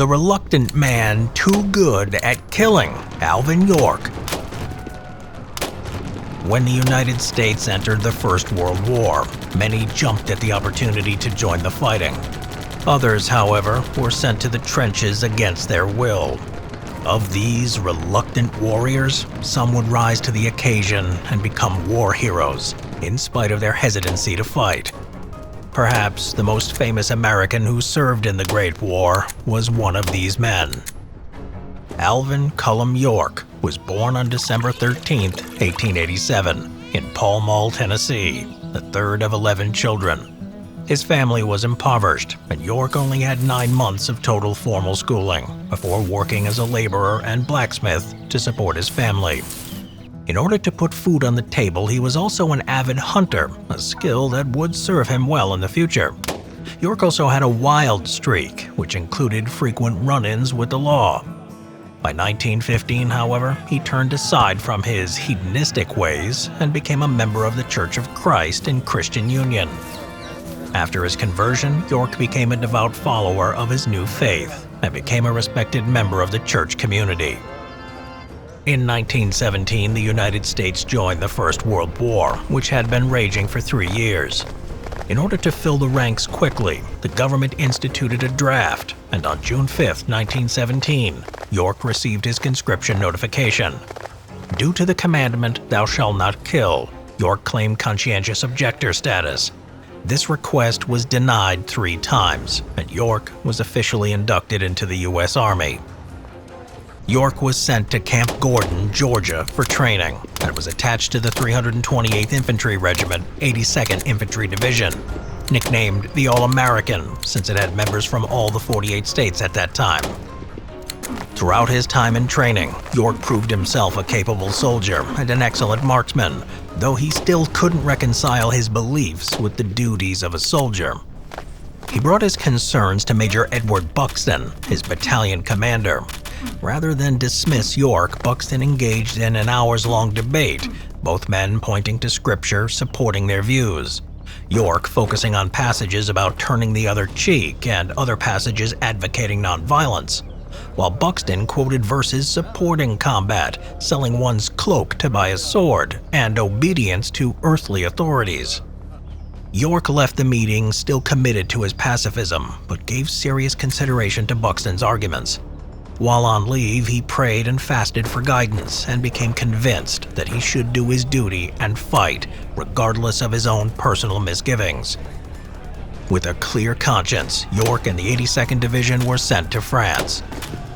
the reluctant man too good at killing, Alvin York. When the United States entered the First World War, many jumped at the opportunity to join the fighting. Others, however, were sent to the trenches against their will. Of these reluctant warriors, some would rise to the occasion and become war heroes, in spite of their hesitancy to fight. Perhaps the most famous American who served in the Great War was one of these men. Alvin Cullum York was born on December 13, 1887, in Pall Mall, Tennessee, the third of 11 children. His family was impoverished, and York only had 9 months of total formal schooling before working as a laborer and blacksmith to support his family. In order to put food on the table, he was also an avid hunter, a skill that would serve him well in the future. York also had a wild streak, which included frequent run-ins with the law. By 1915, however, he turned aside from his hedonistic ways and became a member of the Church of Christ in Christian Union. After his conversion, York became a devout follower of his new faith and became a respected member of the church community. In 1917, the United States joined the First World War, which had been raging for 3 years. In order to fill the ranks quickly, the government instituted a draft, and on June 5, 1917, York received his conscription notification. Due to the commandment, "Thou shalt not kill," York claimed conscientious objector status. This request was denied 3 times, and York was officially inducted into the U.S. Army. York was sent to Camp Gordon, Georgia for training and was attached to the 328th Infantry Regiment, 82nd Infantry Division, nicknamed the All-American since it had members from all the 48 states at that time. Throughout his time in training, York proved himself a capable soldier and an excellent marksman, though he still couldn't reconcile his beliefs with the duties of a soldier. He brought his concerns to Major Edward Buxton, his battalion commander. Rather than dismiss York, Buxton engaged in an hours-long debate, both men pointing to scripture supporting their views. York focusing on passages about turning the other cheek and other passages advocating nonviolence, while Buxton quoted verses supporting combat, selling one's cloak to buy a sword, and obedience to earthly authorities. York left the meeting still committed to his pacifism, but gave serious consideration to Buxton's arguments. While on leave, he prayed and fasted for guidance and became convinced that he should do his duty and fight, regardless of his own personal misgivings. With a clear conscience, York and the 82nd Division were sent to France.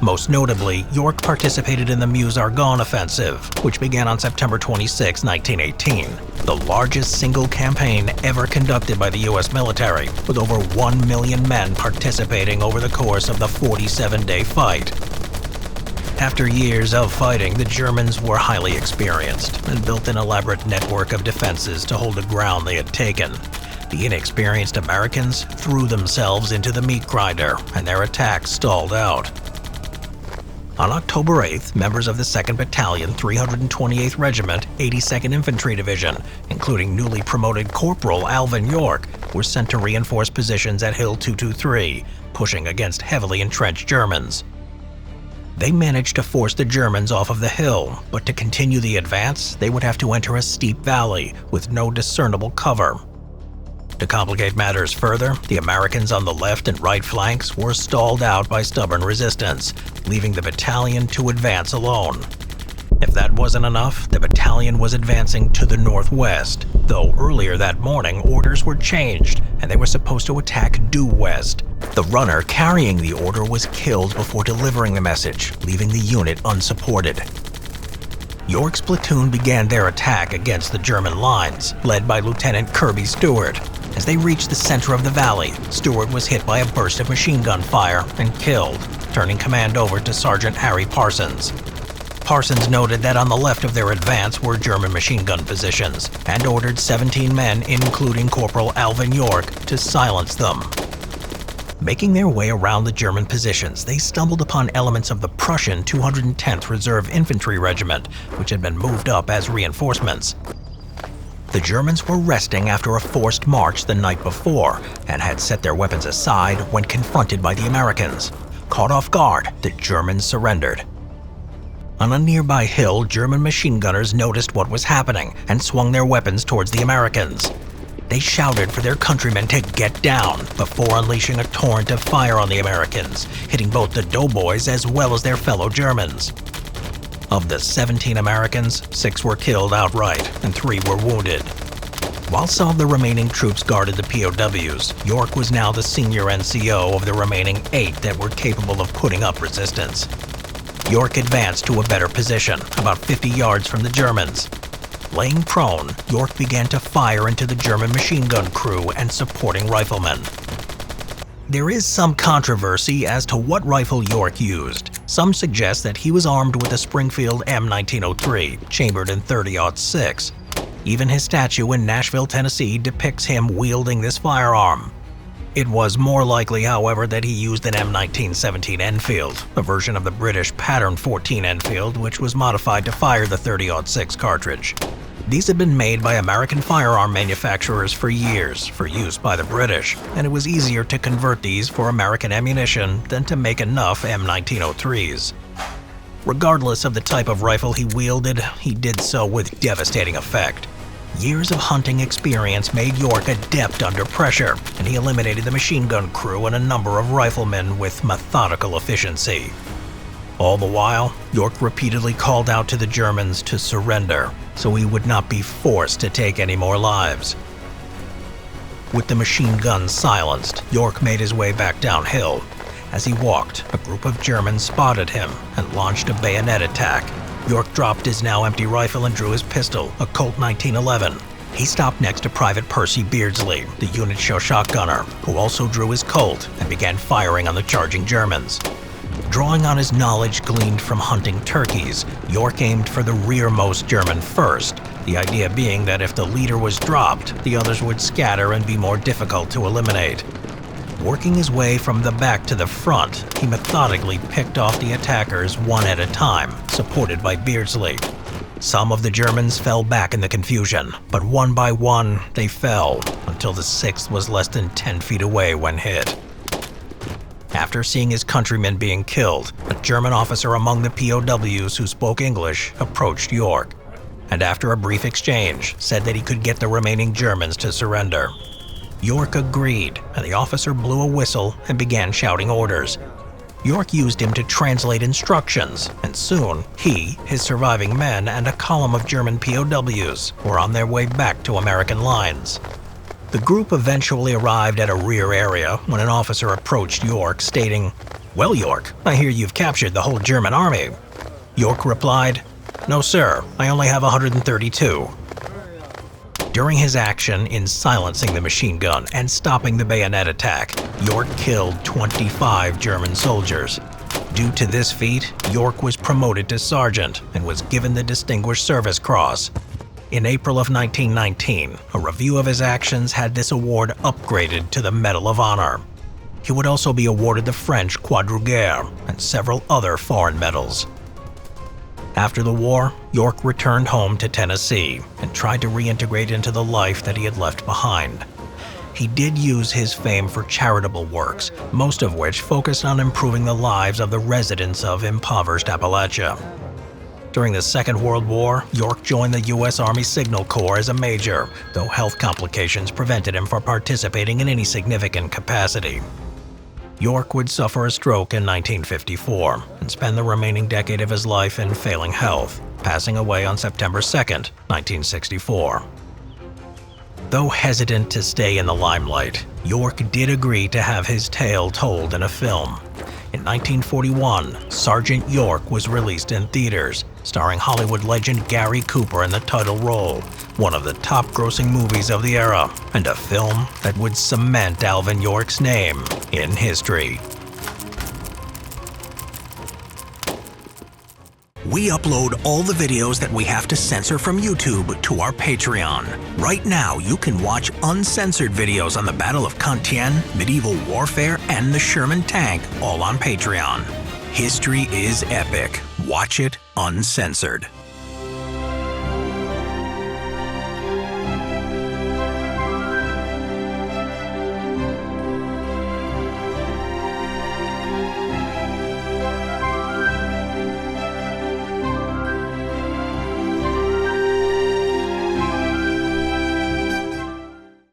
Most notably, York participated in the Meuse-Argonne Offensive, which began on September 26, 1918, the largest single campaign ever conducted by the U.S. military, with over 1 million men participating over the course of the 47-day fight. After years of fighting, the Germans were highly experienced and built an elaborate network of defenses to hold the ground they had taken. The inexperienced Americans threw themselves into the meat grinder, and their attacks stalled out. On October 8th, members of the 2nd Battalion, 328th Regiment, 82nd Infantry Division, including newly promoted Corporal Alvin York, were sent to reinforce positions at Hill 223, pushing against heavily entrenched Germans. They managed to force the Germans off of the hill, but to continue the advance, they would have to enter a steep valley with no discernible cover. To complicate matters further, the Americans on the left and right flanks were stalled out by stubborn resistance, leaving the battalion to advance alone. If that wasn't enough, the battalion was advancing to the northwest, though earlier that morning orders were changed and they were supposed to attack due west. The runner carrying the order was killed before delivering the message, leaving the unit unsupported. York's platoon began their attack against the German lines, led by Lieutenant Kirby Stewart. As they reached the center of the valley, Stewart was hit by a burst of machine gun fire and killed, turning command over to Sergeant Harry Parsons. Parsons noted that on the left of their advance were German machine gun positions, and ordered 17 men, including Corporal Alvin York, to silence them. Making their way around the German positions, they stumbled upon elements of the Prussian 210th Reserve Infantry Regiment, which had been moved up as reinforcements. The Germans were resting after a forced march the night before and had set their weapons aside when confronted by the Americans. Caught off guard, the Germans surrendered. On a nearby hill, German machine gunners noticed what was happening and swung their weapons towards the Americans. They shouted for their countrymen to get down before unleashing a torrent of fire on the Americans, hitting both the doughboys as well as their fellow Germans. Of the 17 Americans, 6 were killed outright and 3 were wounded. While some of the remaining troops guarded the POWs, York was now the senior NCO of the remaining 8 that were capable of putting up resistance. York advanced to a better position, about 50 yards from the Germans. Laying prone, York began to fire into the German machine gun crew and supporting riflemen. There is some controversy as to what rifle York used. Some suggest that he was armed with a Springfield M1903, chambered in .30-06. Even his statue in Nashville, Tennessee depicts him wielding this firearm. It was more likely, however, that he used an M1917 Enfield, a version of the British Pattern 14 Enfield, which was modified to fire the .30-06 cartridge. These had been made by American firearm manufacturers for years for use by the British, and it was easier to convert these for American ammunition than to make enough M1903s. Regardless of the type of rifle he wielded, he did so with devastating effect. Years of hunting experience made York adept under pressure, and he eliminated the machine gun crew and a number of riflemen with methodical efficiency. All the while, York repeatedly called out to the Germans to surrender, so he would not be forced to take any more lives. With the machine guns silenced, York made his way back downhill. As he walked, a group of Germans spotted him and launched a bayonet attack. York dropped his now empty rifle and drew his pistol, a Colt 1911. He stopped next to Private Percy Beardsley, the unit show shotgunner, who also drew his Colt and began firing on the charging Germans. Drawing on his knowledge gleaned from hunting turkeys, York aimed for the rearmost German first, the idea being that if the leader was dropped, the others would scatter and be more difficult to eliminate. Working his way from the back to the front, he methodically picked off the attackers one at a time, supported by Beardsley. Some of the Germans fell back in the confusion, but one by one, they fell, until the 6th was less than 10 feet away when hit. After seeing his countrymen being killed, a German officer among the POWs who spoke English approached York, and after a brief exchange, said that he could get the remaining Germans to surrender. York agreed, and the officer blew a whistle and began shouting orders. York used him to translate instructions, and soon he, his surviving men, and a column of German POWs were on their way back to American lines. The group eventually arrived at a rear area when an officer approached York, stating, "Well, York, I hear you've captured the whole German army." York replied, "No, sir, I only have 132. During his action in silencing the machine gun and stopping the bayonet attack, York killed 25 German soldiers. Due to this feat, York was promoted to sergeant and was given the Distinguished Service Cross. In April of 1919, a review of his actions had this award upgraded to the Medal of Honor. He would also be awarded the French Croix de Guerre and several other foreign medals. After the war, York returned home to Tennessee and tried to reintegrate into the life that he had left behind. He did use his fame for charitable works, most of which focused on improving the lives of the residents of impoverished Appalachia. During the Second World War, York joined the U.S. Army Signal Corps as a major, though health complications prevented him from participating in any significant capacity. York would suffer a stroke in 1954 and spend the remaining decade of his life in failing health, passing away on September 2, 1964. Though hesitant to stay in the limelight, York did agree to have his tale told in a film. In 1941, Sergeant York was released in theaters, starring Hollywood legend Gary Cooper in the title role, one of the top-grossing movies of the era, and a film that would cement Alvin York's name in history. We upload all the videos that we have to censor from YouTube to our Patreon. Right now, you can watch uncensored videos on the Battle of Compiègne, medieval warfare, and the Sherman tank, all on Patreon. History is epic. Watch it uncensored.